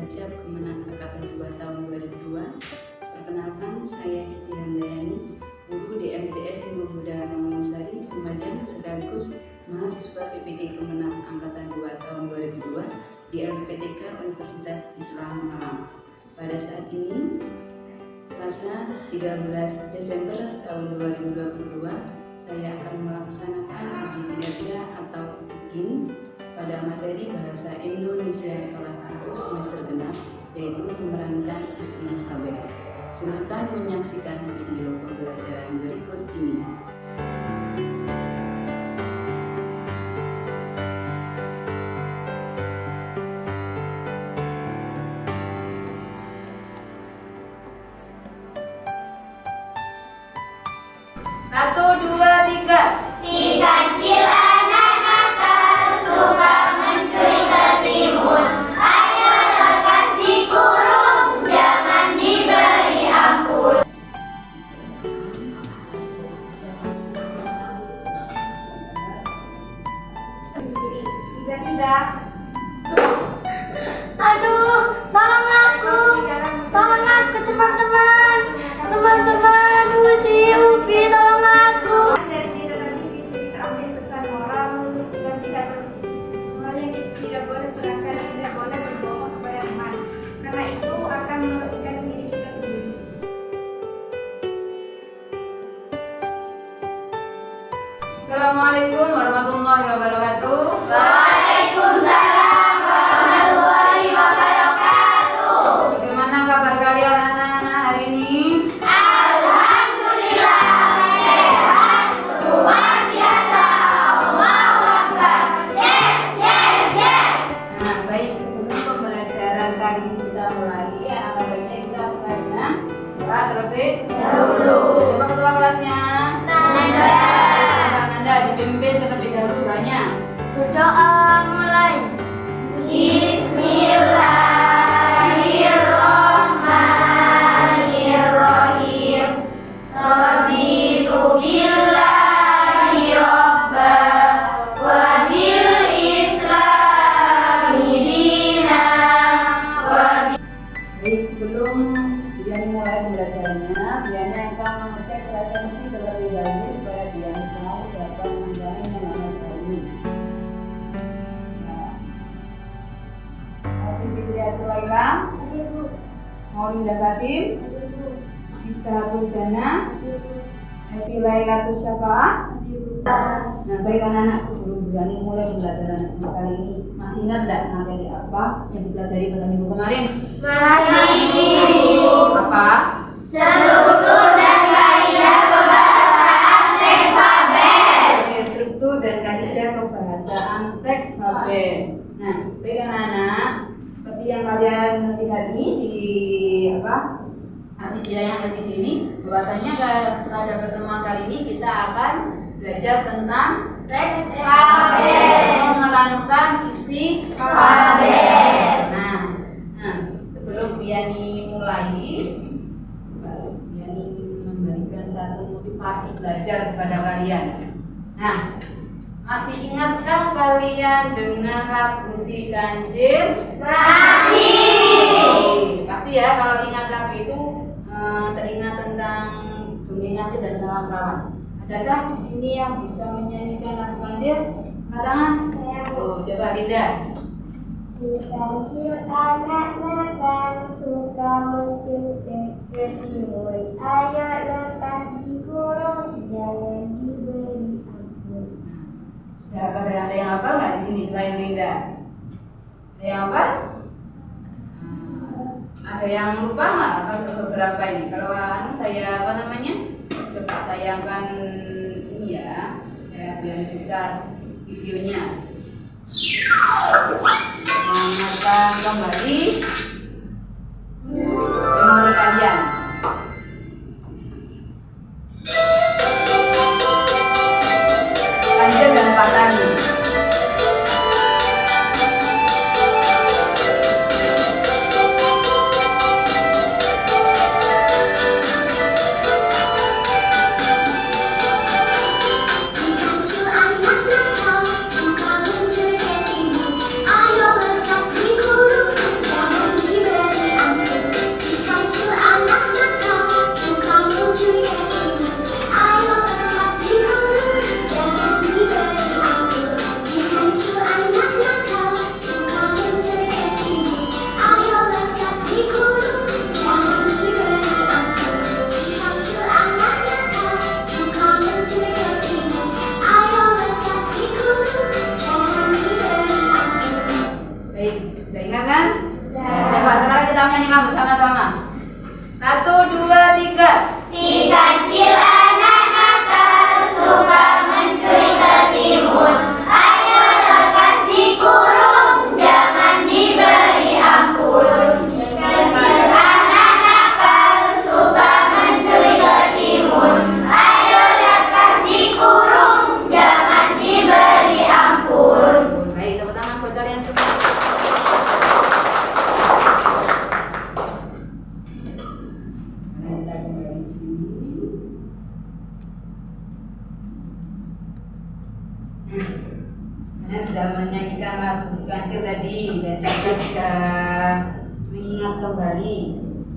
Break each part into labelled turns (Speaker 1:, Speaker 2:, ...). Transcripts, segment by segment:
Speaker 1: Rajab Kemenang Angkatan 2 tahun 2002. Perkenalkan, saya Siti Handayani, guru di MTS Nurul Huda Mangunusari, Lumajang, sekaligus mahasiswa PPT Kemenang Angkatan 2 tahun 2002 di LPPTK Universitas Islam Malang. Pada saat ini, Selasa 13 Desember tahun 2022, saya akan melaksanakan uji kinerja atau UKIN pada materi Bahasa Indonesia kelas 7 semester genap, yaitu memerankan isi KW. Silakan menyaksikan video pembelajaran berikut ini. Satu, dua, tiga.
Speaker 2: Si kancil anak nakal suka mencuri ketimun. Ayo lekas dikurung, jangan diberi ampun.
Speaker 3: Tiba-tiba,
Speaker 2: Aduh, tolong aku teman-teman. Si Upi, tolong aku.
Speaker 3: dari cerita tadi bisa kita ambil pesan moral dan tidak boleh serangkaian, tidak boleh berbohong kepada teman, karena itu akan merugikan diri kita sendiri.
Speaker 1: Assalamualaikum warahmatullahi wabarakatuh.
Speaker 2: Waalaikumsalam warahmatullahi wabarakatuh.
Speaker 1: Bagaimana kabar kalian anak-anak hari ini?
Speaker 2: Alhamdulillah sehat, luar biasa. Allahu Akbar. Yes.
Speaker 1: Nah, baik, sebelum pembelajaran kali ini kita mulai, alangkah baiknya kita buka dengan doa terlebih dahulu. Siapa ketua kelasnya? Anda dipimpin terlebih dahulu doanya.
Speaker 2: Berdoa mulai. Bismillahirrahmanirrahim. Raditu billahi robba wa bil islami dina wa
Speaker 1: Baik, sebelum Dian mulai pembelajarannya, Dian akan mengecek presensi terlebih dahulu supaya Dian tahu dapat menjalani yang ini. Fitriyatul Laila, Maulinda Fatim, Sitahatul Jannah, Evi Lailatul Syafa'ah. Nah, baik anak-anak, sebelum berani mulai pembelajaran kali ini, masih ingat tidak materi apa yang dipelajari pada minggu kemarin? Apa?
Speaker 2: struktur dan kaidah kebahasaan teks fabel.
Speaker 1: Oke, struktur dan kaidah kebahasaan teks fabel. Nah, baik anak-anak, seperti yang kalian lihat ini di hasil ini, bahwasanya pada pertemuan kali ini kita akan belajar tentang teks fabel, memerankan isi fabel. Nah, sebelum Biani mulai, Biani memberikan satu motivasi belajar kepada kalian. Nah, masih ingatkah kalian dengan lagu Si Kancil? Pasti ya, kalau ingat lagu itu teringat tentang dunia kancil dan kawan-kawan. Adakah di sini yang bisa menyanyikan lagu kancil? Angkat tangan. Oh, coba Linda.
Speaker 2: Si kancil anak nakal suka mencuri ketimun. Ayo lekas dikurung, jangan diberi ampun.
Speaker 1: Sudah ada yang hafal nggak di sini selain Linda? Ada yang hafal? Ada yang lupa nggak beberapa ini? Kalau saya coba tayangkan ini ya, saya lanjutkan videonya. Mengingatkan kembali memori kalian. Kancil dan Patani.
Speaker 2: Si kancil anak nakal suka mencuri ketimun. Ayo lekas dikurung, jangan diberi
Speaker 1: kita kembali di sini. Saya sudah menyanyikan lagu si kancil tadi dan kita sudah mengingat kembali.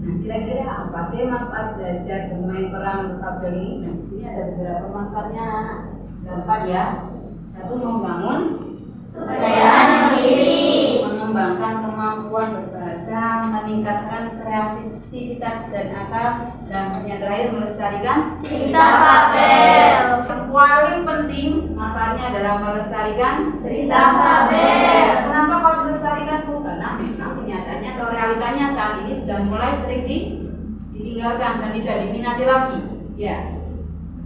Speaker 1: Nah, kira-kira apa sih manfaat belajar bermain peran vocabulary ini? Nah, di sini ada beberapa manfaatnya. Gampang ya. Satu, membangun
Speaker 2: Kepercayaan diri,
Speaker 1: mengembangkan kemampuan berbahasa, meningkatkan kreativitas dan akal, dan yang terakhir melestarikan
Speaker 2: cerita Fabel.
Speaker 1: Yang paling penting manfaatnya adalah melestarikan
Speaker 2: Cerita Fabel.
Speaker 1: Kenapa harus melestarikan, Bu? Karena memang kenyataannya atau realitanya saat ini sudah mulai sering ditinggalkan dan tidak diminati lagi. Ya,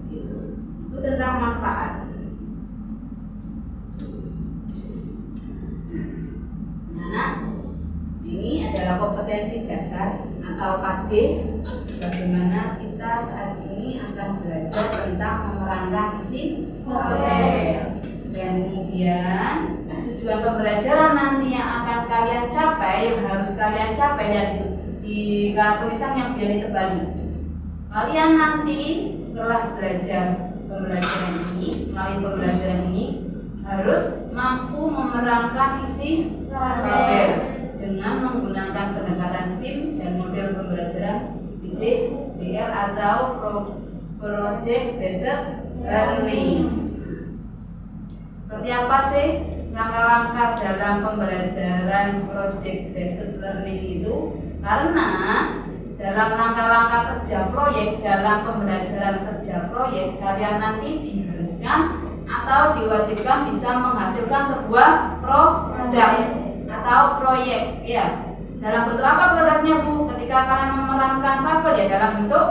Speaker 1: itu tentang manfaat. Nah, ini adalah kompetensi dasar atau KD. Bagaimana kita saat ini akan belajar tentang memerankan isi Fabel. Dan kemudian tujuan pembelajaran nanti yang akan kalian capai, yang harus kalian capai dan di tulisan yang biar ditebali. Kalian nanti setelah belajar pembelajaran ini, melalui pembelajaran ini harus mampu memerankan isi Fabel dengan menggunakan pendekatan STEAM dan model pembelajaran PJBL atau Project Based Learning. Seperti apa sih langkah-langkah dalam pembelajaran Project Based Learning itu? Karena dalam langkah-langkah kerja proyek, dalam pembelajaran kerja proyek, kalian nanti diharuskan atau diwajibkan bisa menghasilkan sebuah produk atau proyek. Ya, dalam bentuk apa produknya, Bu? Ketika kalian memerankan Fabel ya dalam bentuk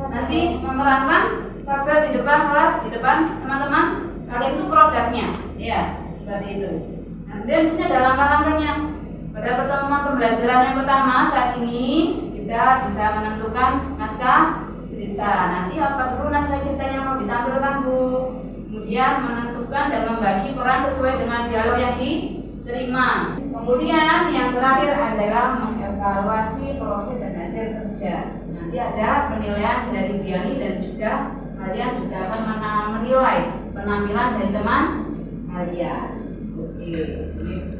Speaker 1: nanti memerankan Fabel di depan kelas, di depan teman-teman kalian itu produknya. Ya, seperti itu. Nah, kemudian di sini ada langkah-langkahnya. Pada pertemuan pembelajaran yang pertama saat ini kita bisa menentukan naskah cerita. Nanti apa dulu naskah cerita yang mau ditampilkan, Bu? Kemudian menentukan dan membagi peran sesuai dengan dialog yang diterima. Kemudian yang terakhir adalah mengevaluasi proses dan hasil kerja. Nanti ada penilaian dari Biani dan juga kalian juga akan menilai penampilan dari teman kalian. Oke, next.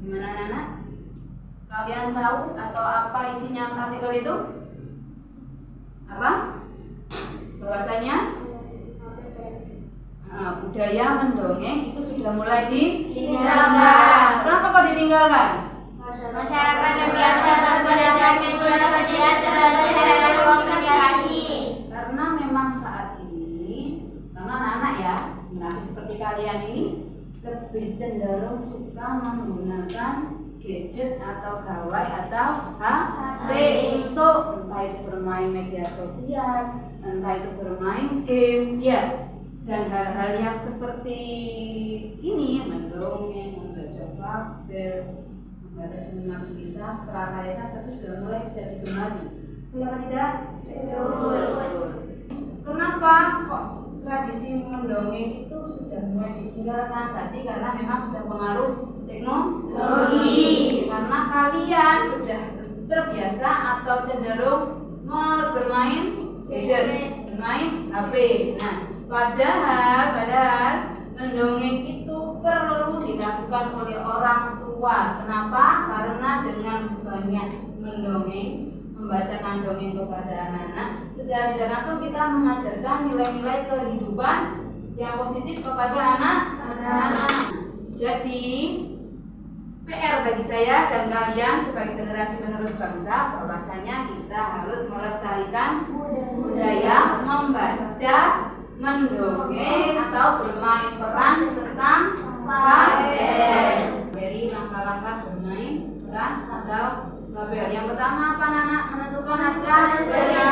Speaker 1: Gimana anak-anak? Kalian tahu atau apa isinya artikel itu? Apa? Bahwasanya budaya mendongeng itu sudah mulai ditinggalkan. Kenapa kok ditinggalkan?
Speaker 2: Masyarakat terbiasa menggunakan teknologi sebagai komunikasi.
Speaker 1: Karena memang saat ini, karena anak-anak ya, generasi seperti kalian ini lebih cenderung suka menggunakan gadget atau gawai atau HP untuk entah itu bermain media sosial, entah itu bermain game, ya, dan hal-hal yang seperti ini, mendongeng, membaca Fabel, membaca seni sastra, karya sastra itu sudah mulai tidak digemari. Betul apa tidak? Betul. Kenapa kok tradisi mendongeng itu sudah mulai ditinggalkan? Tadi karena memang sudah pengaruh teknologi. Karena kalian sudah terbiasa atau cenderung bermain gadget, bermain HP. Nah, padahal mendongeng itu perlu dilakukan oleh orang tua. Kenapa? Karena dengan banyak mendongeng, membacakan dongeng kepada anak-anak, secara tidak langsung kita mengajarkan nilai-nilai kehidupan yang positif kepada anak-anak. Jadi PR bagi saya dan kalian sebagai generasi penerus bangsa, bahwasanya kita harus melestarikan budaya membaca, mendongeng atau bermain peran tentang Fabel. Dari langkah-langkah bermain peran atau Fabel. Yang pertama apa, anak? Menentukan naskah cerita.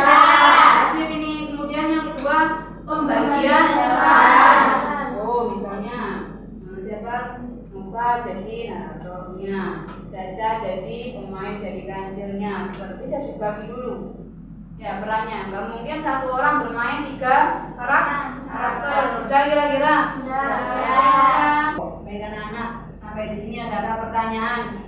Speaker 1: Wajib ini. Kemudian yang kedua pembagian peran. Oh, misalnya siapa? Nova jadi naratornya, Caca jadi pemain jadi kancilnya. Seperti itu dibagi dulu. Ya, perannya. Nggak mungkin satu orang bermain 3 karakter. Bisa kira-kira?
Speaker 2: Ya.
Speaker 1: Baik anak-anak, sampai di sini adakah pertanyaan?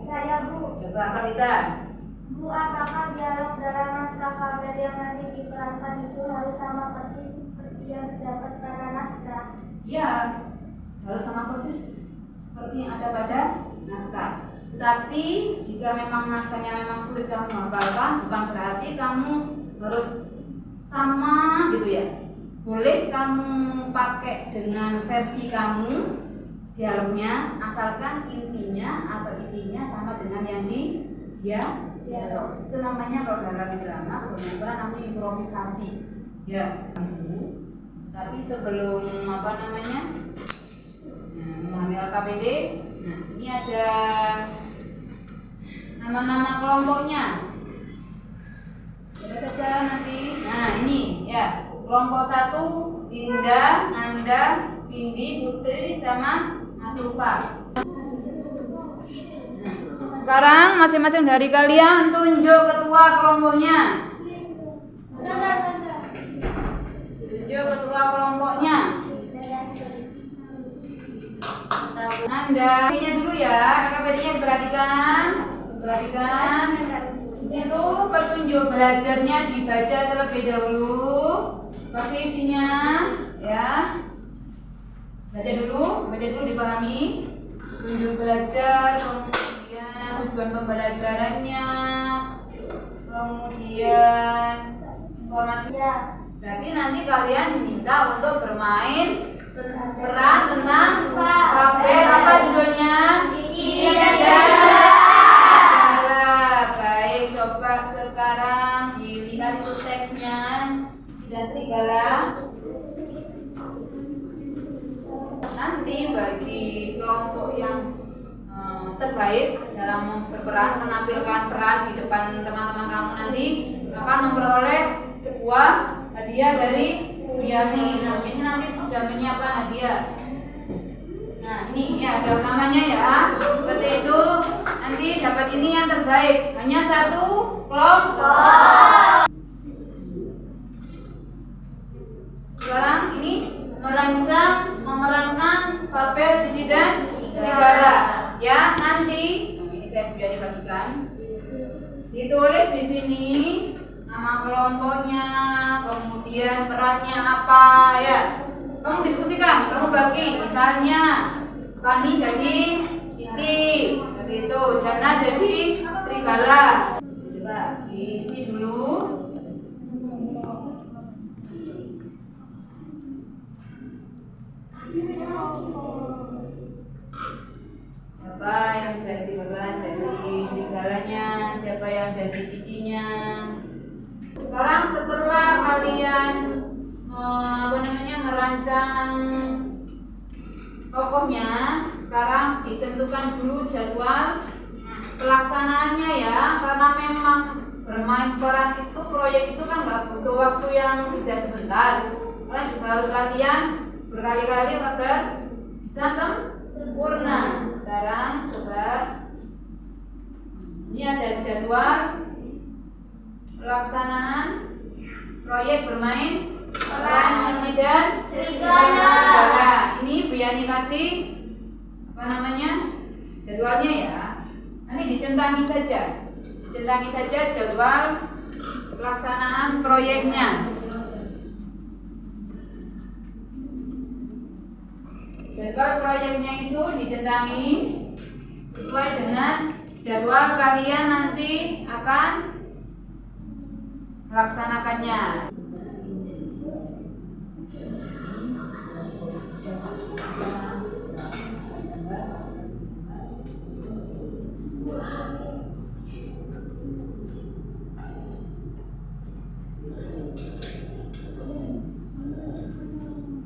Speaker 2: Saya Bu.
Speaker 1: Coba Kak Vita.
Speaker 2: Bu, apakah dialog dalam naskah fabel yang nanti diperankan itu harus sama persis seperti yang terdapat pada naskah?
Speaker 1: Iya, harus sama persis seperti yang ada pada naskah. Tapi jika memang naskahnya memang sulit kamu hafalkan, bukan berarti kamu harus sama gitu ya. Boleh kamu pakai dengan versi kamu dialognya, asalkan intinya atau isinya sama dengan yang di dialog. Itu namanya kalau dalam drama, kalau namanya improvisasi. Ya. Tapi sebelum memahami LKPD, nah ini ada nama-nama kelompoknya. Coba saja nanti. Nah ini ya, kelompok 1 Dinda, Nanda, Vindi, Putri, sama Asufa. Nah, sekarang masing-masing dari kalian tunjuk ketua kelompoknya. Tunjuk ketua kelompoknya. Nanda, ini dulu ya, LKPD-nya perhatikan. Di situ petunjuk belajarnya dibaca terlebih dahulu. Posisinya, ya. Baca dulu dipahami. Petunjuk belajar, kemudian tujuan pembelajarannya, kemudian informasi. Berarti nanti kalian diminta untuk bermain peran tentang fabel. Apa judulnya? Baik, coba sekarang dilihat itu teksnya. Tidak serigala. Nanti bagi kelompok yang terbaik dalam berperan menampilkan peran di depan teman-teman kamu nanti akan memperoleh sebuah hadiah dari Bu Yani. Nah, ini nanti sudah menyiapkan hadiah. Nah, ini ada namanya ya. Seperti itu. Nanti dapat ini yang terbaik. Hanya 1 kelompok. Sekarang ini memerankan fabel Cici dan Serigala. Ya, nanti ini saya sudah dibagikan. Ditulis di sini nama kelompoknya, kemudian perannya apa ya. Kamu diskusikan, kamu bagi. Misalnya Fani jadi Cici, seperti itu. Jana jadi Serigala. Coba diisi dulu. Siapa yang jadi babahan jadi serigalanya, siapa yang jadi cicinya. Sekarang setelah kalian merancang tokohnya, sekarang ditentukan dulu jadwal pelaksanaannya ya, karena memang bermain peran itu, proyek itu kan nggak butuh waktu yang tidak sebentar. Kalian juga harus latihan berkali-kali agar bisa sempurna. Sekarang coba, ini ada jadwal pelaksanaan proyek bermain peran Cici dan Serigala. Ini Bu Yani kasih jadwalnya ya. Ini dicentangi saja jadwal pelaksanaan proyeknya. Jadwal proyeknya itu dicentangi sesuai dengan jadwal kalian nanti akan melaksanakannya.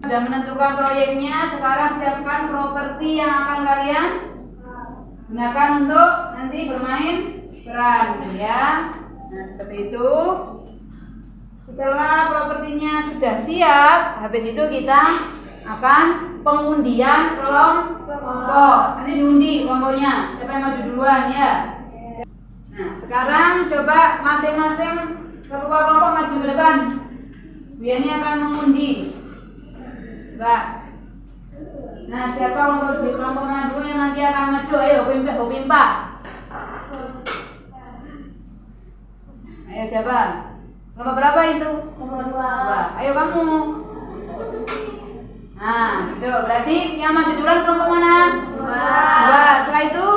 Speaker 1: Sudah menentukan proyeknya, sekarang siapkan properti yang akan kalian gunakan untuk nanti bermain peran ya. Nah, seperti itu. Setelah propertinya sudah siap, habis itu kita akan pengundian kelompok. Nanti diundi kelompoknya, siapa yang maju duluan ya. Nah, sekarang coba masing-masing Ketua kelompok maju ke depan. Bu Yani akan mengundi. Mbak. Nah, siapa kelompok di kelompok mana dulu yang nanti akan maju? Ayo, Hopimpa. Ayo siapa? Kelompok berapa itu?
Speaker 2: Nomor 2.
Speaker 1: Ayo kamu. Nah, itu berarti yang maju duluan kelompok mana? 2. Setelah itu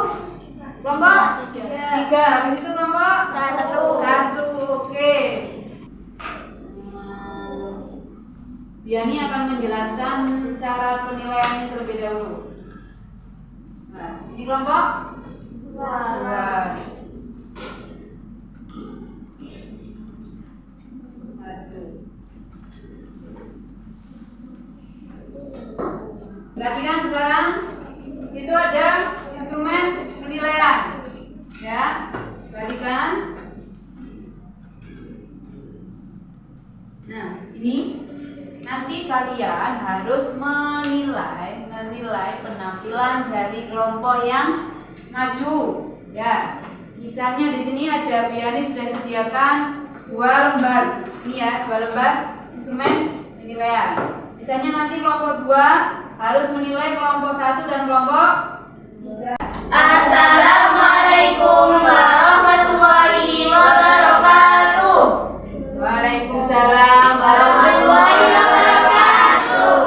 Speaker 1: kelompok 3. Habis itu kelompok 1. Oke. Yani akan menjelaskan cara penilaian terlebih dahulu. Nah, ini kelompok 2. 1. Perhatikan sekarang, di situ ada instrumen penilaian, ya. Perhatikan. Nah, ini nanti kalian harus menilai penampilan dari kelompok yang maju, ya. Misalnya di sini ada Bu Yani sudah sediakan 2 lembar, ini ya 2 lembar instrumen penilaian. Misalnya nanti kelompok 2 harus menilai kelompok 1 dan kelompok 3.
Speaker 2: Assalamualaikum warahmatullahi wabarakatuh.
Speaker 1: Waalaikumsalam
Speaker 2: warahmatullahi wabarakatuh.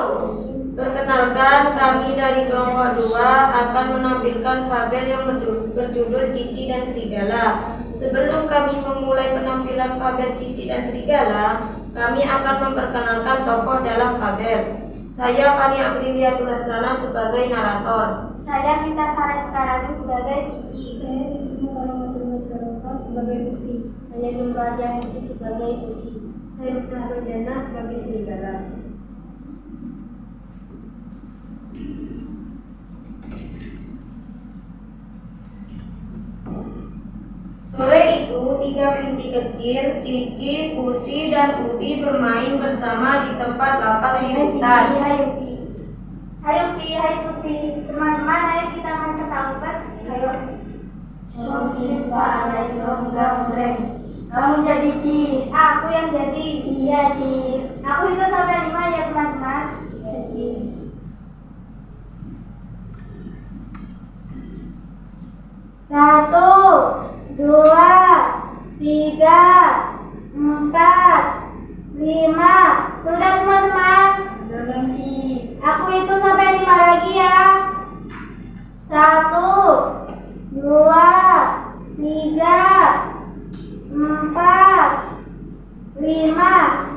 Speaker 3: Perkenalkan, kami dari kelompok 2 akan menampilkan fabel yang berjudul Cici dan Serigala. Sebelum kami memulai penampilan fabel Cici dan Serigala, kami akan memperkenalkan tokoh dalam fabel. Saya Fani Apriliatul Hasanah sebagai narator.
Speaker 2: Saya Vita Fares Karani sebagai Cici.
Speaker 4: Saya Rizky Muhammad sebagai Putih. Saya Jumraja Nisi sebagai Pusi. Saya Mutahar Jana sebagai Serigala.
Speaker 3: Sore itu 3 kelinci kecil, Cici, Pusi, dan Uti bermain bersama di tempat lapang di hutan.
Speaker 2: Ayo Pi, ayo Pusi. Teman-teman, ayo kita main ketaukan. Ayo.
Speaker 4: Kamu jadi Ci.
Speaker 2: Aku yang jadi.
Speaker 4: Iya Ci.
Speaker 2: Aku itu sampai 5 ya teman-teman.
Speaker 4: Iya Ci.
Speaker 2: 1, 2, 3, 4, 5. Sudah teman-teman.
Speaker 4: Belum Ci.
Speaker 2: Aku itu sampai 5 lagi ya. 1, 2, 3, 4, 5.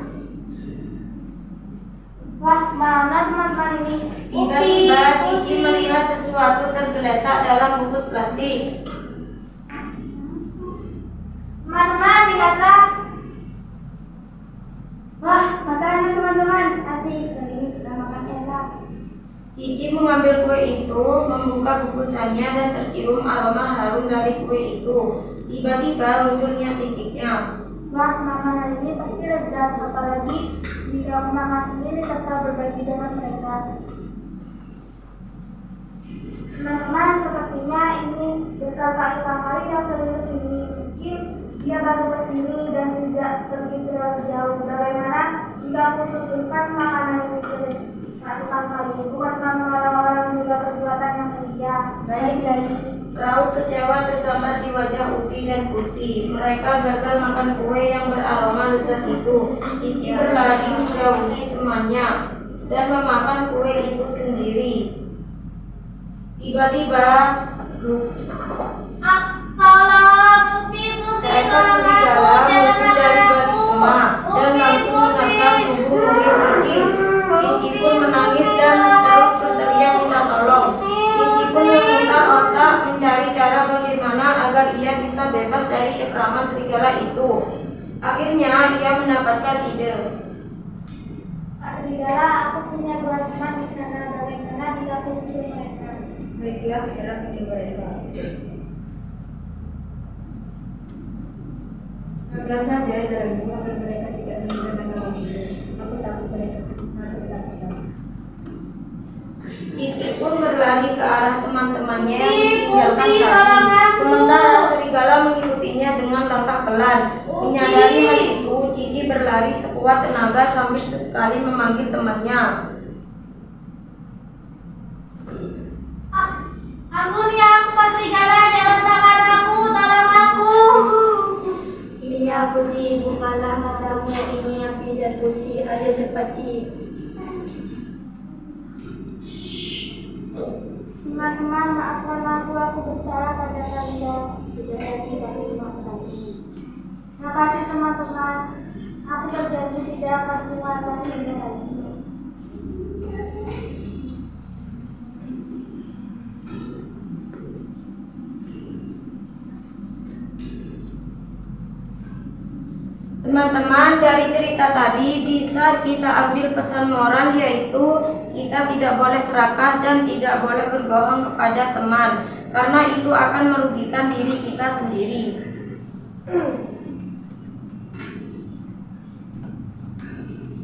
Speaker 2: Wah, mana teman-teman ini?
Speaker 3: Tiba-tiba Cici melihat sesuatu tergeletak dalam bungkus plastik.
Speaker 2: Teman-teman, lihatlah.
Speaker 4: Wah, makannya teman-teman. Asik, sering kita makan enak.
Speaker 3: Cici mengambil kue itu, membuka bungkusannya dan tercium aroma harum dari kue itu. Tiba-tiba muncul niat ciciknya.
Speaker 2: Wah, makanan ini pasti lezat, apalagi jika aku makan sendiri serta berbagi dengan mereka. Teman-teman, sepertinya ini bekal pertama kali yang sering kesini. Mungkin dia baru kesini dan tidak pergi terlalu jauh. Bagaimana jika aku susulkan makanan ini ke tukang kali? Bukan kamu orang-orang yang juga perbuatan yang mulia.
Speaker 4: Baik guys.
Speaker 3: Raut kecewa tergambar di wajah Uti dan Pusi. Mereka gagal makan kue yang beraroma lezat itu. Cici berlari menjauhi temannya dan memakan kue itu sendiri. Tiba-tiba,
Speaker 2: Tolong, Upi, Pusi,
Speaker 3: seekor
Speaker 2: tolong
Speaker 3: serigala
Speaker 2: aku, jangan
Speaker 3: muncul dari
Speaker 2: makan
Speaker 3: balik
Speaker 2: aku.
Speaker 3: semak dan langsung menerkam tubuh Cici. Cici pun menangis dan terus berteriak minta tolong. Cici pun memutar otak mencari cara bagaimana agar ia bisa bebas dari cengkraman serigala itu. Akhirnya ia mendapatkan ide.
Speaker 2: Kak Serigala, aku punya 2 teman di sana. Bagaimana jika aku susul mereka?
Speaker 4: Baiklah, sekarang ini mereka. Pelan saja, jangan dulu agar mereka tidak menggunakan kamu itu. Aku takut besok. Aku takut.
Speaker 3: Cici pun berlari ke arah teman-temannya yang
Speaker 2: Pusi,
Speaker 3: ditinggalkan
Speaker 2: tolong
Speaker 3: tadi.
Speaker 2: aku.
Speaker 3: Sementara serigala mengikutinya dengan langkah pelan. Menyadari hal itu, Cici berlari sekuat tenaga sambil sesekali memanggil temannya.
Speaker 2: Ampun ya, aku serigala, jangan bakar aku, tolong aku.
Speaker 4: Ini aku Ci, bukanlah matamu, ini api dan busi, ayo cepat Ci.
Speaker 2: Teman-teman, maafkan aku bersalah pada kalian.
Speaker 4: Sudah Ci, kami maafkan.
Speaker 2: Terima kasih teman-teman. Aku berjanji tidak akan keluar lagi dari sini.
Speaker 3: Teman-teman, dari cerita tadi bisa kita ambil pesan moral, yaitu kita tidak boleh serakah dan tidak boleh berbohong kepada teman, karena itu akan merugikan diri kita sendiri.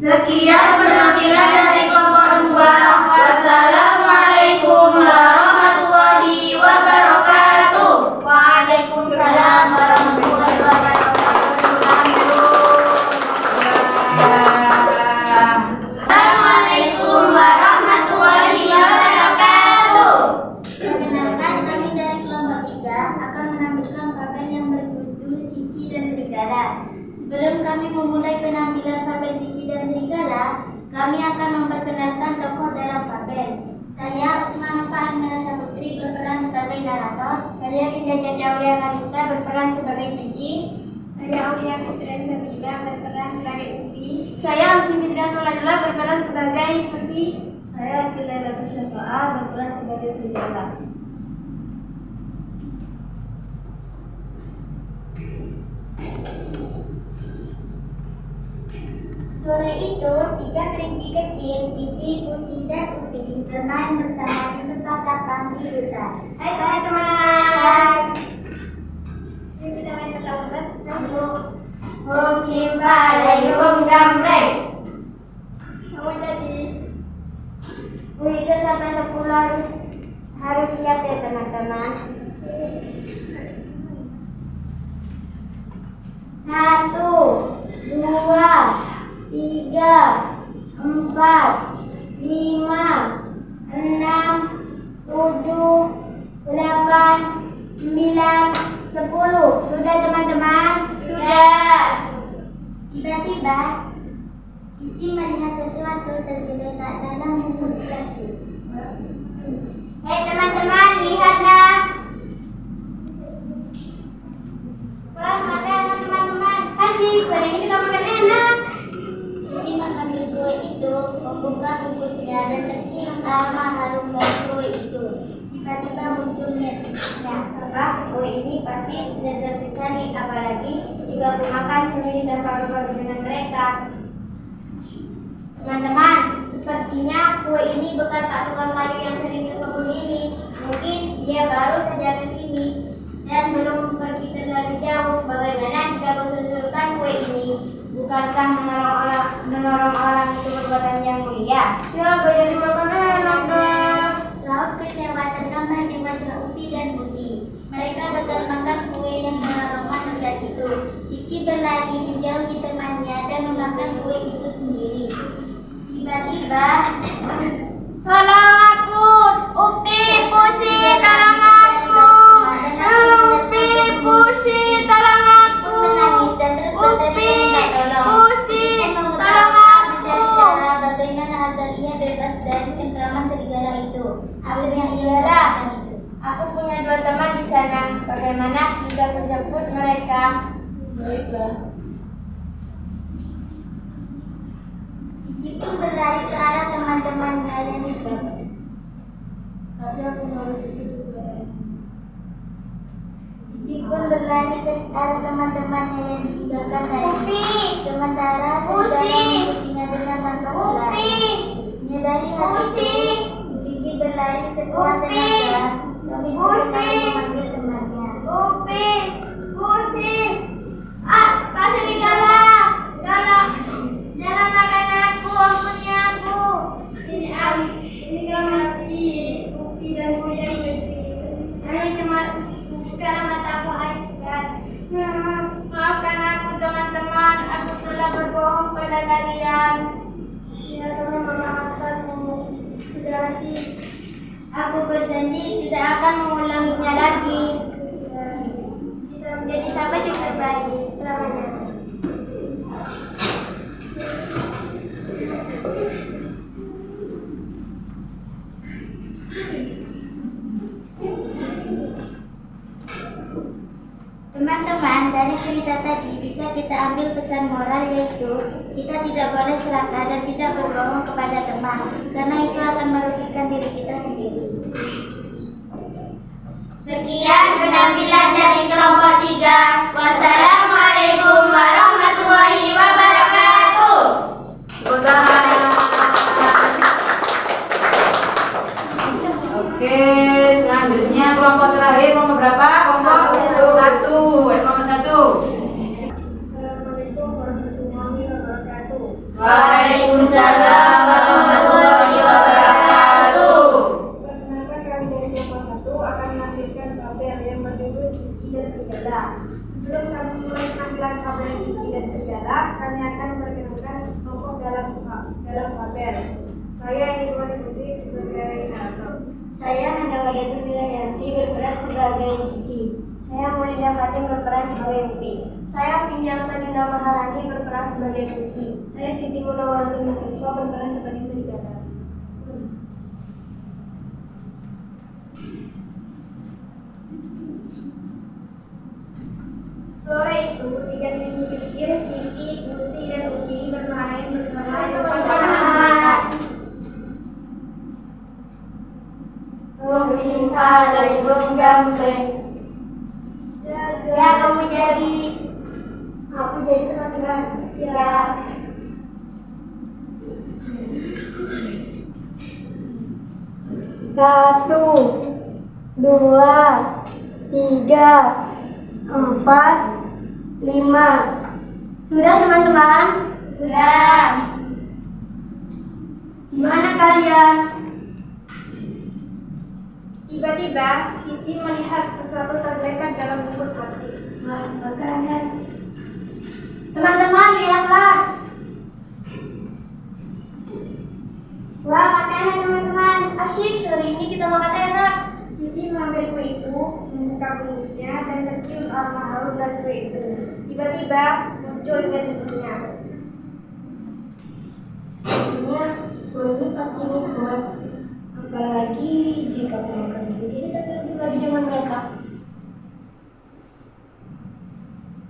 Speaker 2: Sekian penampilan dari kelompok 2. Wassalamualaikum warahmatullahi wabarakatuh. Waalaikumsalam warahmatullahi wabarakatuh. Assalamualaikum warahmatullahi wabarakatuh.
Speaker 5: Perkenalkan, kami dari kelompok 3 akan menampilkan fabel yang berjudul Cici dan Serigala. Sebelum kami memulai penampilan fabel Cici dan Serigala, kami akan memperkenalkan tokoh dalam fabel. Saya Usman Fahimana Putri berperan sebagai narator.
Speaker 2: Saya Dinda Caca Aulia Kalista berperan sebagai Cici.
Speaker 5: Saya Aulia Fitri Sabila berperan sebagai Upi.
Speaker 2: Saya Alfi Fitriatul Laila berperan sebagai Pusi.
Speaker 4: Saya Filailatu Syafa'ah berperan sebagai Serigala.
Speaker 5: Sore itu, 3 kelinci kecil, Cici, Pusi, dan Upi bermain bersama di tempat lapang di hutan.
Speaker 2: Hai teman-teman.
Speaker 5: Yuk kita main petak umpet.
Speaker 2: Hum kimpa alayhum gamreng.
Speaker 5: Kamu tadi.
Speaker 2: Bu itu sampai 10 harus siap ya teman-teman. 1, 2, 3, 4, 5, 6, 7, 8, 9, 10. Sudah teman-teman? Sudah.
Speaker 5: Tiba-tiba, Cici melihat sesuatu tergeletak dalam infus plastik.
Speaker 2: Hei teman-teman, lihatlah.
Speaker 5: Wah, makanan teman-teman.
Speaker 2: Asyik, hari ini kita makan enak.
Speaker 5: Cici mengambil kue itu, membuka bungkusnya dan tercium aroma harum dari kue itu. Tiba-tiba muncul niatnya.
Speaker 2: Apa? Kue ini pasti lezat sekali, apalagi jika aku makan sendiri tanpa berbagi dengan mereka. Teman-teman, sepertinya kue ini bekas Pak tukang kayu yang sering ke kebun ini. Mungkin dia baru saja ke sini dan belum pergi terlalu jauh. Bagaimana jika kususulkan kue ini? Bukankah menolong orang itu perbuatan yang mulia? Ya, gak jadi makan enak deh.
Speaker 5: Raut kecewa tergambar di wajah Upi dan Pusi. Mereka gagal makan kue yang beraroma lezat itu. Cici berlari menjauhi temannya dan memakan kue itu sendiri. Tiba-tiba,
Speaker 2: Tolong aku, Upi, Pusi, tolong aku. Upi, Pusi, tolong aku.
Speaker 5: menangis dan terus berteriak minta tolong.
Speaker 2: Pusi,
Speaker 5: Cici
Speaker 2: tolong
Speaker 5: memutar
Speaker 2: aku.
Speaker 5: mencari cara bagaimana agar ia bebas dari cengkraman serigala itu. Akhirnya ia melakukan itu.
Speaker 2: Aku punya 2 teman di sana. Bagaimana jika aku jemput mereka?
Speaker 4: Baiklah.
Speaker 5: Cici pun berlari ke arah teman-temannya yang itu.
Speaker 4: Tapi aku harus ikut juga.
Speaker 5: Cici pun berlari ke arah teman-temannya yang ditinggalkan tadi.
Speaker 2: Upi,
Speaker 5: Sementara
Speaker 2: Pusi,
Speaker 5: serigala mengikutinya dengan langkah pelan.
Speaker 2: Upi,
Speaker 5: Menyadari hal
Speaker 2: Pusi,
Speaker 5: itu, Cici berlari sekuat
Speaker 2: Upi,
Speaker 5: tenaga sambil
Speaker 2: Pusi,
Speaker 5: memanggil temannya.
Speaker 2: Upi, Pusi. Ah, Pak Serigala, tolong, jangan makan aku, ampuni aku. Ini kami Upi dan Pusi. Ini cuma karena mataku aiskan. Maafkan aku teman-teman, aku telah berbuat
Speaker 5: tidak akan mengulanginya lagi. Bisa menjadi sahabat yang terbaik selamanya. Teman-teman, dari cerita tadi bisa kita ambil pesan moral, yaitu kita tidak boleh serakah dan tidak berbohong kepada teman, karena itu akan merugikan diri kita sendiri. Sekian penampilan dari kelompok 3. Wassalamualaikum warahmatullahi wabarakatuh.
Speaker 1: Oke, selanjutnya kelompok terakhir, kelompok berapa? Kelompok 1. Kelompok 1.
Speaker 2: Assalamualaikum warahmatullahi wabarakatuh.
Speaker 3: Waalaikumsalam warahmatullahi wabarakatuh.
Speaker 2: Perkenalkan, kami dari kelompok 1 akan menampilkan tabel yang berjudul Cici dan Serigala. Sebelum kami mulai penampilan tabel Cici dan Serigala, kami akan memperkenalkan tokoh dalam tabel. Saya Nirwati Putri sebagai narator.
Speaker 4: Saya Nandawati Wilayanti berperan sebagai Cici. Saya Mulinda Fatim berperan sebagai Upi. Saya Pinjam Sadinda Maharani berperan sebagai Pusi. Saya Siti Munawaratu Nusukwa berperan sebagai Serigala.
Speaker 2: Sore itu, 3 minggu pikir, Cici, Pusi, dan Upi bermain bersama teman-teman.
Speaker 4: Meminta dari gambreng.
Speaker 2: Ya, kamu jadi.
Speaker 4: Aku jadi teman-teman.
Speaker 2: Ya.
Speaker 4: Satu, dua, tiga, 4, 5. Sudah teman-teman?
Speaker 2: Sudah.
Speaker 4: Gimana kalian?
Speaker 2: Tiba-tiba, Cici melihat sesuatu tergeletak dalam bungkus plastik.
Speaker 4: Makanan. Teman-teman, lihatlah.
Speaker 2: Wah, makanan teman-teman.
Speaker 4: Asyik, hari ini kita makan enak.
Speaker 2: Cici mengambil kue itu, membuka bungkusnya, dan tercium aroma harum dari kue itu. Tiba-tiba, muncul nyeri-nyerinya.
Speaker 4: Sepertinya kue ini pasti nikmat. Apalagi jika aku makan sendiri tapi berbagi dengan mereka.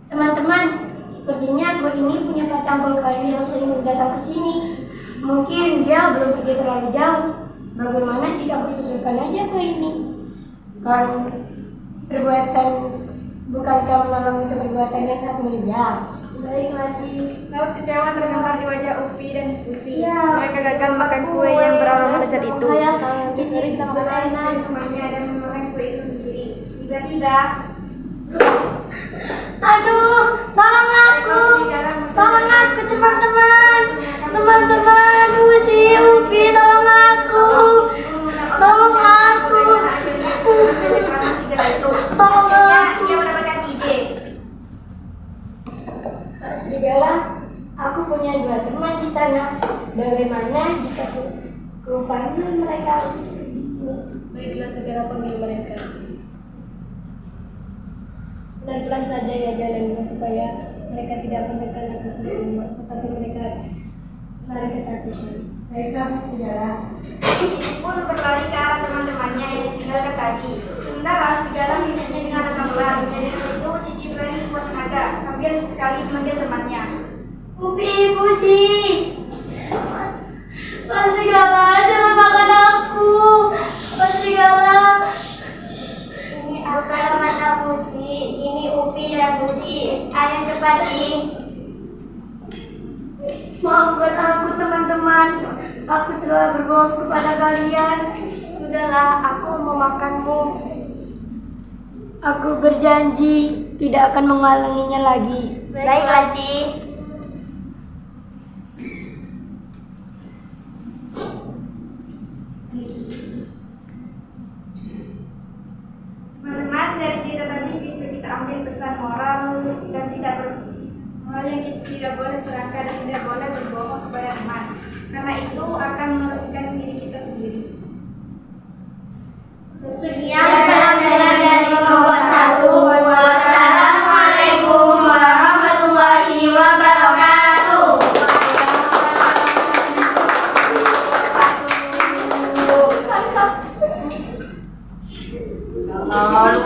Speaker 4: Teman-teman, sepertinya kue ini punya Pak Campur Kayu yang sering datang ke sini. Mungkin dia belum pergi terlalu jauh. Bagaimana jika aku susulkan aja kue ini? Kan perbuatan, bukankah menolong itu perbuatan yang sangat mulia?
Speaker 2: Baiklah, Cici. Laut kecewa tergambar di wajah Upi dan Pusi.
Speaker 4: Ya.
Speaker 2: Mereka gagal makan kue yang beraroma lezat itu.
Speaker 4: Cici
Speaker 2: Berlari temannya dan memakan kue itu sendiri. Tiba-tiba,
Speaker 4: aduh, tolong aku, teman-teman, teman-teman, Pusi, Upi, tolong aku, tolong aku, tolong aku.
Speaker 2: dia mendapatkan ide.
Speaker 4: Pak Serigala, aku punya 2 teman di sana. Bagaimana jika ku panggil mereka di sini? Baiklah, segera panggil mereka. Pelan-pelan saja ya jalanmu supaya mereka tidak mendekat ke rumah, tetapi mereka lari ketakutan. Baiklah, Pak Serigala.
Speaker 2: Cici pun berlari ke arah teman-temannya yang ditinggalkan tadi. Sementara segala miliknya dengan agak pelan. Dari situ Cici berani sekuat tenaga sambil sekali memanggil temannya.
Speaker 4: Upi, Pusi, Pak Serigala, jangan makan aku. Pak Serigala.
Speaker 5: Ini bukan mata Puci, ini Upi dan Pusi. Ayo cepat, Ci.
Speaker 4: Maafkan aku teman-teman, aku telah berbohong kepada kalian. Sudahlah, aku memakanmu. Aku berjanji tidak akan mengulanginya lagi.
Speaker 5: Baiklah, Ci.
Speaker 2: Teman-teman, dari cerita tadi bisa kita ambil pesan moral dan moral yang kita tidak boleh serakah dan tidak boleh berbohong kepada teman. Karena itu akan merugikan diri kita sendiri.
Speaker 5: Sekian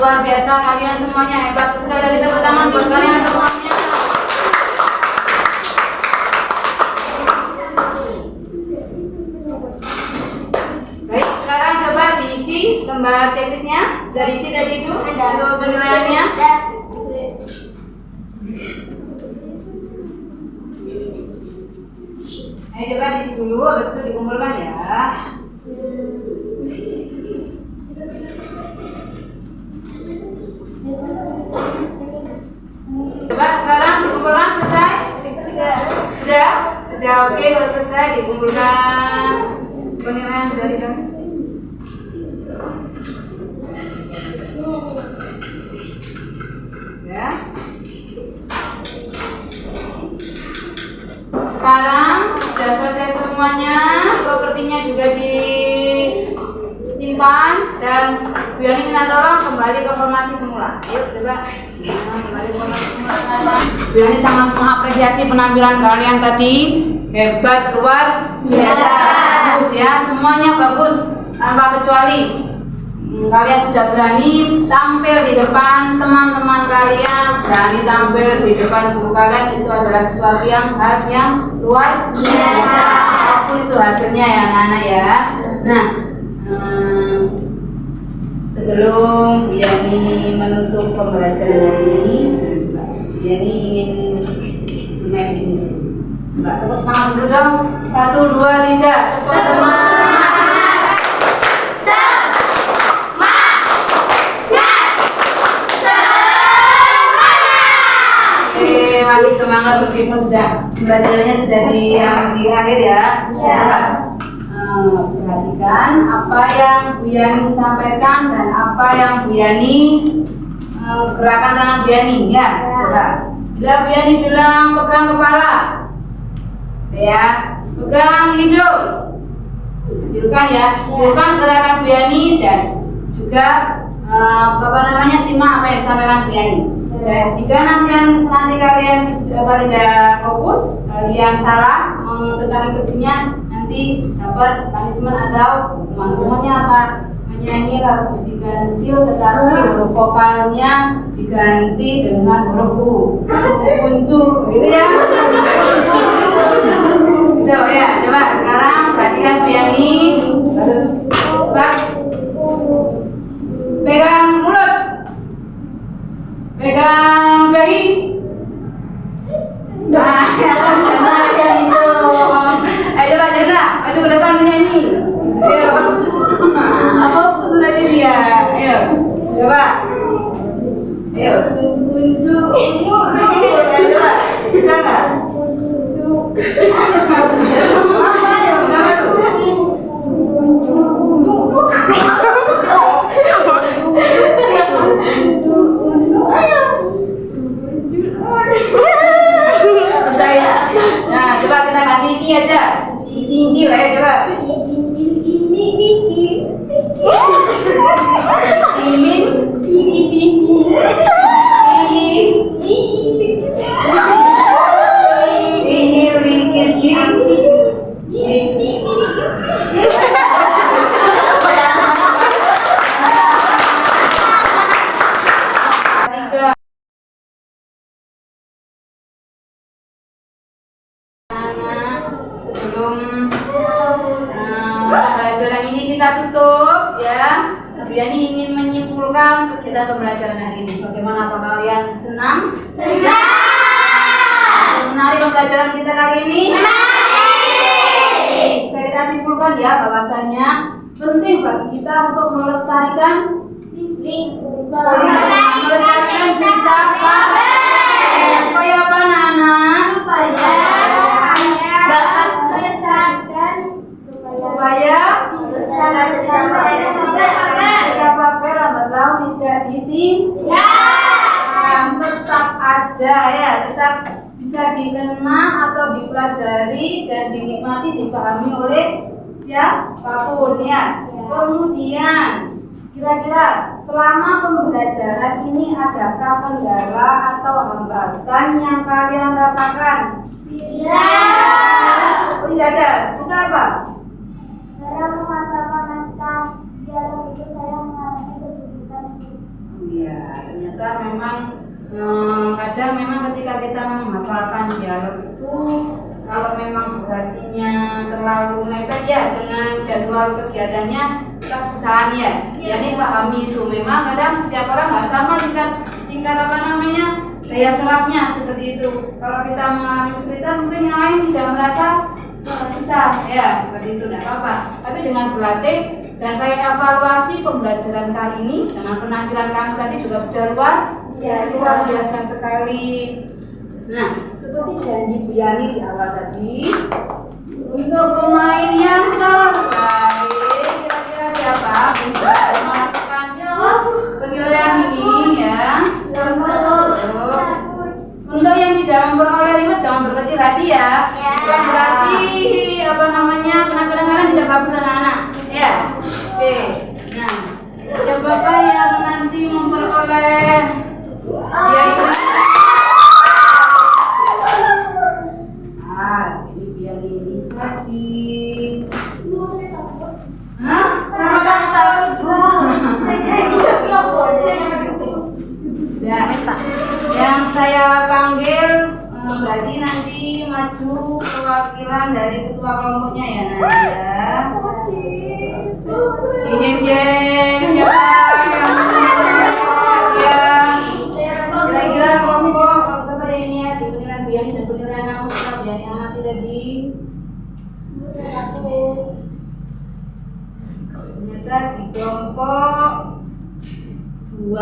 Speaker 1: luar biasa, kalian semuanya hebat. Sekali lagi tepuk tangan buat kalian semuanya. Baik, sekarang coba diisi lembar checklistnya. Sudah diisi tadi itu untuk penilaiannya. Ayo coba diisi dulu, habis itu dikumpulkan ya. Coba sekarang dikumpulkan, selesai? Sudah oke, kalau selesai dikumpulkan penilaian dari kami. Ya. Sekarang sudah selesai semuanya, propertinya juga disimpan dan Bu Yani minta tolong kembali ke formasi semula. Ayo coba kembali ke formasi semula. Bu Yani sangat mengapresiasi penampilan kalian tadi, hebat luar biasa. Bagus ya, semuanya bagus tanpa kecuali. Kalian sudah berani tampil di depan teman-teman kalian, berani tampil di depan guru kalian, itu adalah sesuatu yang luar biasa. Apapun itu hasilnya ya anak-anak ya. Nah, sebelum Bu Yani menutup pembelajaran hari ini, Bu Yani ingin semakin Mbak tepuk semangat dulu dong. 1, 2, 3, tepuk semangat. Masih semangat meskipun sudah pembelajarannya sudah di akhir ya. Perhatikan apa yang Bu Yani sampaikan dan apa yang Bu Yani gerakan tangan Bu Yani ya. Coba. Bila Bu Yani bilang pegang kepala, ya, pegang hidung, tirukan ya, tirukan gerakan Bu Yani dan juga simak apa yang disampaikan Bu Yani. Dan jika nanti kalian tidak fokus, kalian salah tentang instruksinya, nanti dapat punishment atau hukumannya apa? Menyanyi lagu musikan kecil tetapi huruf vokalnya diganti dengan huruf U. Muncul, gitu ya. Gitu ya. Coba sekarang perhatikan Bu Yani, harus pegang mulut. Pegang dahi. Nah, jangan itu. Ayo coba Jana, maju ke depan menyanyi. Ayo. Apa sudah jadi dia? Ayo, coba. Ayo, sukunju. Coba, bisa nggak? Saya. Nah, coba kita ganti ini aja. Si Injil ya, coba.
Speaker 5: Si Injil ini bikin
Speaker 1: Imin. Sebelum pembelajaran ini kita tutup ya, Bu Yani ingin menyimpulkan kegiatan pembelajaran hari ini. Bagaimana, apa kalian senang? Senang. Menarik pembelajaran kita kali ini? Menarik. Bisa kita simpulkan ya bahwasanya penting bagi kita untuk melestarikan melestarikan cerita supaya apa anak-anak? Supaya Fabel lambat laun tidak ditinggalkan, tetap ada ya, tetap bisa dikenal atau dipelajari dan dinikmati, dipahami oleh siapapun ya. Kemudian kira-kira selama pembelajaran ini adakah kendala atau hambatan yang kalian rasakan? Tidak. Tidak ada. Bukan apa?
Speaker 2: Saya menghafalkan naskah dialog itu saya mengalami kesulitan.
Speaker 1: memang kadang memang ketika kita menghafalkan dialog itu kalau memang durasinya terlalu mepet ya dengan jadwal kegiatannya kita kesusahan ya. Jadi pahami itu memang kadang setiap orang nggak sama tingkat apa namanya daya serapnya seperti itu. Kalau kita mengalami kesulitan mungkin yang lain tidak merasa susah ya seperti itu, tidak apa-apa. Tapi dengan berlatih dan saya evaluasi pembelajaran kali ini dengan penampilan kami tadi juga sudah luar biasa sekali. Nah, seperti janji Bu Yani di awal tadi, untuk pemain yang terbaik kira-kira siapa bisa melakukan penilaian ini ya? Untuk yang tidak memperoleh reward jangan berkecil hati ya. Bukan berarti apa namanya penampilan kalian tidak bagus anak-anak ya. Oke. Nah, siapa yang nanti memperoleh ya ini. Ini biar ini lagi. Hah? Ya, yang saya panggil berarti nanti maju perwakilan dari ketua kelompoknya ya Nadia. Jeng siapa yang kira-kira kelompok kali ini ya di penilaian Bu Yani dan penilaian kamu Bu Yani amati tadi. Ternyata di kelompok 2.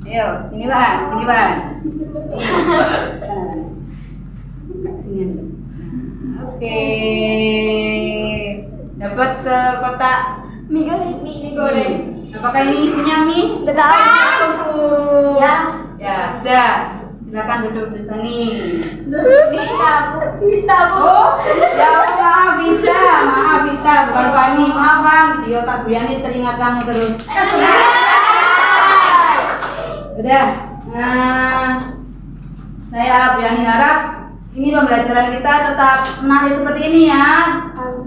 Speaker 1: Ayo, sini Bang. Sini. Oke. Dapat sekotak mie goreng. Apakah ini isinya mie?
Speaker 4: Betul.
Speaker 1: Ya, sudah. Silakan duduk di sini.
Speaker 4: Kita Bu.
Speaker 1: Oh, ya maaf Bita, bukan Fani. Maaf Bang, di otak Bu Yani teringat kamu terus. Udah, saya Bu Yani harap ini pembelajaran kita tetap menarik seperti ini ya.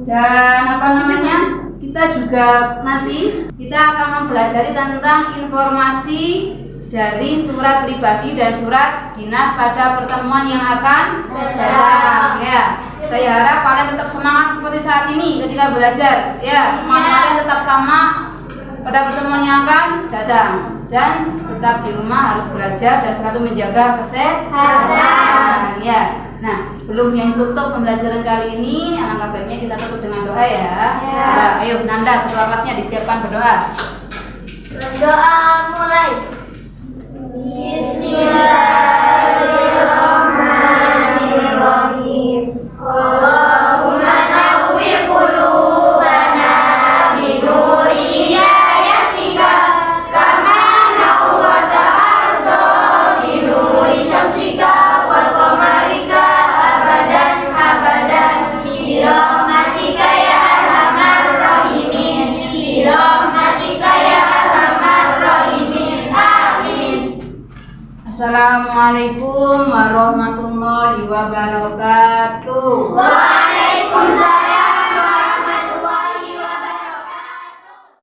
Speaker 1: Dan apa namanya, kita juga nanti kita akan mempelajari tentang informasi dari surat pribadi dan surat dinas pada pertemuan yang akan datang ya. Saya harap kalian tetap semangat seperti saat ini ketika belajar ya. Semangat kalian tetap sama pada pertemuan yang akan datang dan tetap di rumah harus belajar dan selalu menjaga kesehatan ya. Nah, sebelum yang tutup pembelajaran kali ini, alangkah baiknya kita tutup dengan doa ya. Nah, ayo Nanda, ketua kelasnya disiapkan berdoa.
Speaker 5: Berdoa mulai. Bismillahirrahmanirrahim. Allahumma nawwir qulubana binuri ayatika kama nawwata ardo binuri syamsika wal qamarika abadan birahmatika ya arhamar rahimin birahmatika ya arhamar rahimin amin.
Speaker 1: Assalamualaikum warahmatullahi wabarakatuh.
Speaker 5: Waalaikumsalam.